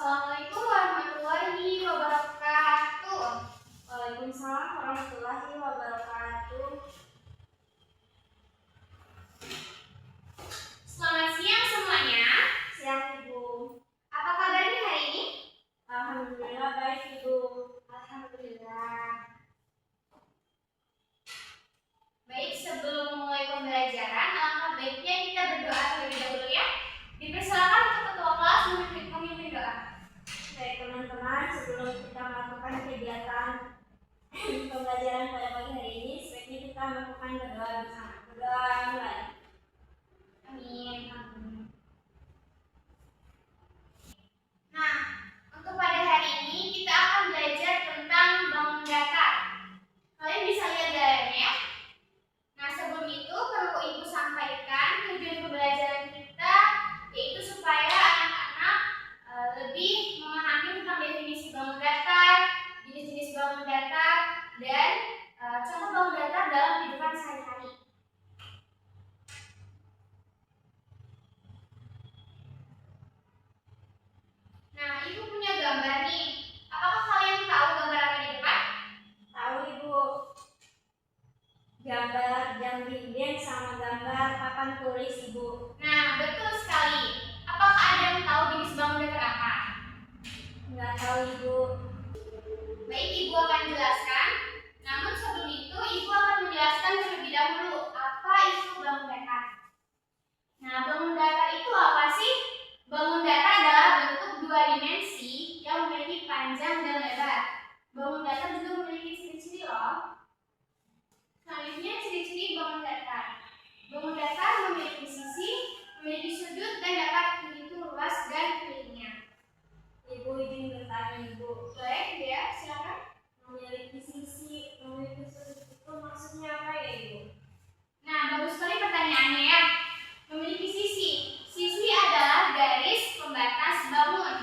Assalamualaikum warahmatullahi wabarakatuh. Waalaikumsalam warahmatullahi wabarakatuh. Selamat siang semuanya. Siang Ibu. Apa kabarnya hari ini? Alhamdulillah baik Ibu. Alhamdulillah. Baik, sebelum memulai pembelajaran, alangkah baiknya kita berdoa terlebih dahulu ya. Dipersilakan untuk ketua kelas memimpin doa. Baik teman-teman, sebelum kita melakukan kegiatan pembelajaran pada pagi hari ini, sebaiknya kita melakukan berdoa bersama. Berdoa mulai. Amin. Nah, untuk pada hari ini kita akan belajar tentang bangun datar. Kalian bisa lihat gambarnya ya. Nah, sebelum itu perlu Ibu sampaikan tujuan pembelajaran kita, yaitu supaya anak-anak lebih memahami tentang definisi bangun datar, jenis-jenis bangun datar, dan contoh bangun datar dalam kehidupan sehari-hari. Nah, Ibu punya gambar nih. Apakah kalian tahu gambar apa di depan? Tahu Ibu. Gambar jam dinding sama gambar papan tulis Ibu. Nah, betul sekali. Apakah ada yang tahu jenis bangun datar apa? Enggak tahu Ibu. Baik, Ibu akan jelaskan. Namun sebelum itu Ibu akan menjelaskan terlebih dahulu apa itu bangun datar. Nah, bangun datar itu apa sih? Bangun datar adalah bentuk dua dimensi yang memiliki panjang dan lebar. Bangun datar juga memiliki ciri-ciri loh. Selanjutnya ciri-ciri bangun datar. Bangun datar memiliki sisi, memiliki sudut, dan dapat dihitung luas dan keliling. Ibu izin bertanya Ibu. Baik ya, silakan. Memiliki sisi, memiliki sudut itu maksudnya apa ya Ibu? Nah, bagus sekali pertanyaannya ya. Memiliki sisi. Sisi adalah garis pembatas bangun.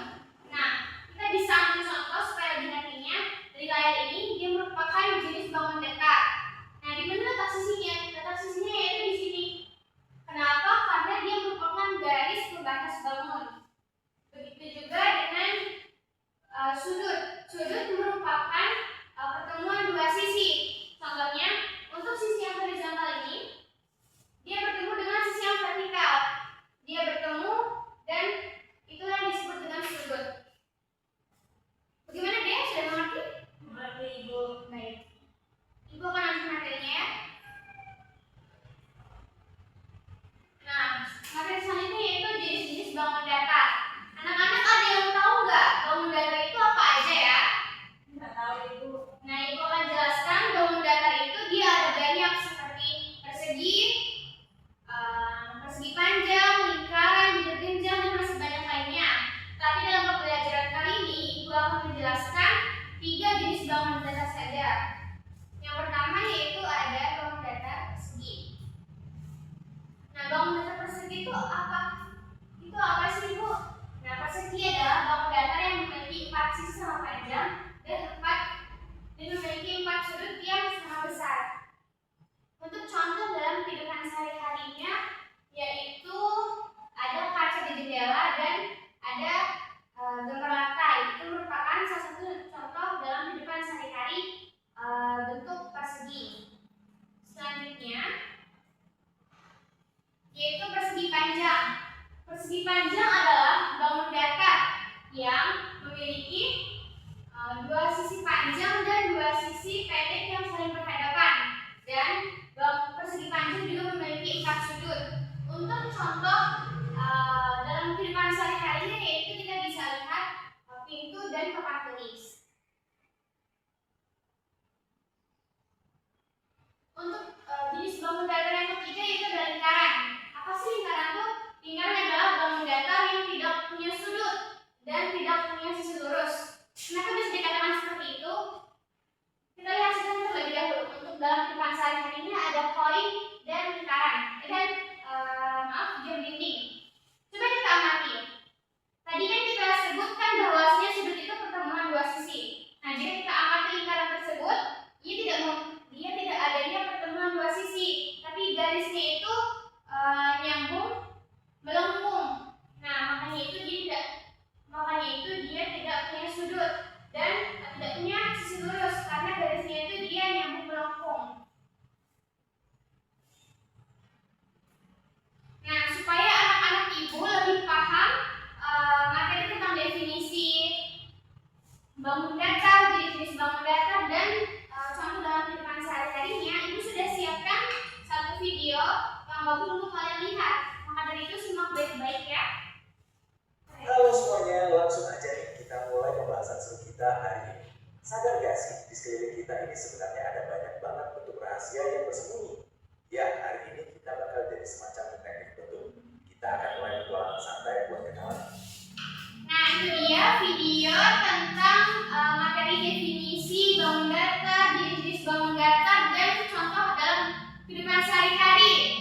Nah, kita bisa ambil contoh supaya lebih ngertinya. Dari layar ini, dia merupakan jenis bangun datar. Nah, di mana letak sisinya? Letak sisinya yaitu di sini. Kenapa? Karena dia merupakan garis pembatas bangun. Begitu juga dengan sudut. Sudut merupakan pertemuan dua sisi. Contohnya, untuk sisi yang horizontal ini, dia bertemu dengan sisi yang vertikal. Dia bertemu dan itulah yang disebut dengan sudut. Bagaimana dia? Sudah mengerti? Mengerti Ibu. Baik. Ibu akan lanjut materinya ya. Nah, materi selanjutnya yaitu jenis-jenis bangun datar. Anak-anak ada yang tahu nggak bangun datar itu apa aja ya? Nggak tahu Ibu. Nah, Ibu akan jelaskan bangun datar itu dia ada banyak seperti persegi, persegi panjang, lingkaran, genjang, dan masih banyak lainnya. Tapi dalam pembelajaran kali ini Ibu akan menjelaskan 3 jenis bangun datar saja. Yang pertama yaitu ada bangun datar persegi. Nah, bangun datar persegi itu apa? Itu apa sih Ibu? Nah, persegi adalah bangun datar yang memiliki 4 sisi sama panjang dan memiliki 4 sudut yang sama besar. Untuk contoh dalam kehidupan sehari-harinya yaitu ada kaca di jendela dan ada gambar lantai. Itu merupakan salah satu contoh dalam kehidupan sehari-hari bentuk persegi. Selanjutnya yaitu persegi panjang. Persegi panjang adalah bangun datar yang memiliki 2 sisi panjang dan 2 sisi pendek yang saling berhadapan. Dan persegi panjang juga memiliki 4 sudut. Untuk contoh dalam kehidupan sehari-harinya yaitu kita bisa lihat pintu dan papan tulis. Untuk jenis bangun datar yang ketiga yaitu ada lingkaran. Apa sih lingkaran itu? Lingkaran adalah bangun datar yang tidak punya sudut dan tidak punya sisi lurus. Kenapa bisa dikatakan seperti itu? Kita lihat saja terlebih dahulu. Untuk dalam kehidupan sehari-harinya ada koin dan lingkaran dan jam dinding. Coba kita amati. Tadi kan kita sebutkan bahwasanya sudut itu pertemuan 2 sisi. Nah, jika kita amati lingkaran tersebut, dia tidak adanya pertemuan 2 sisi, tapi garisnya itu nyambung melengkung. Nah, makanya itu dia yang bagus untuk kalian lihat. Maka dari itu simak baik-baik ya. Halo semuanya, langsung aja nih kita mulai pembahasan seru kita hari ini. Sadar gak sih, di sekeliling kita ini sebenarnya ada banyak banget bentuk rahasia yang bersembunyi. Ya, hari ini kita bakal jadi semacam detektif bentuk. Kita akan mulai petualangan santai buat kenalan. Nah, itu dia video tentang materi definisi bangun datar, jenis-jenis bangun datar, dan contoh dalam kehidupan sehari-hari.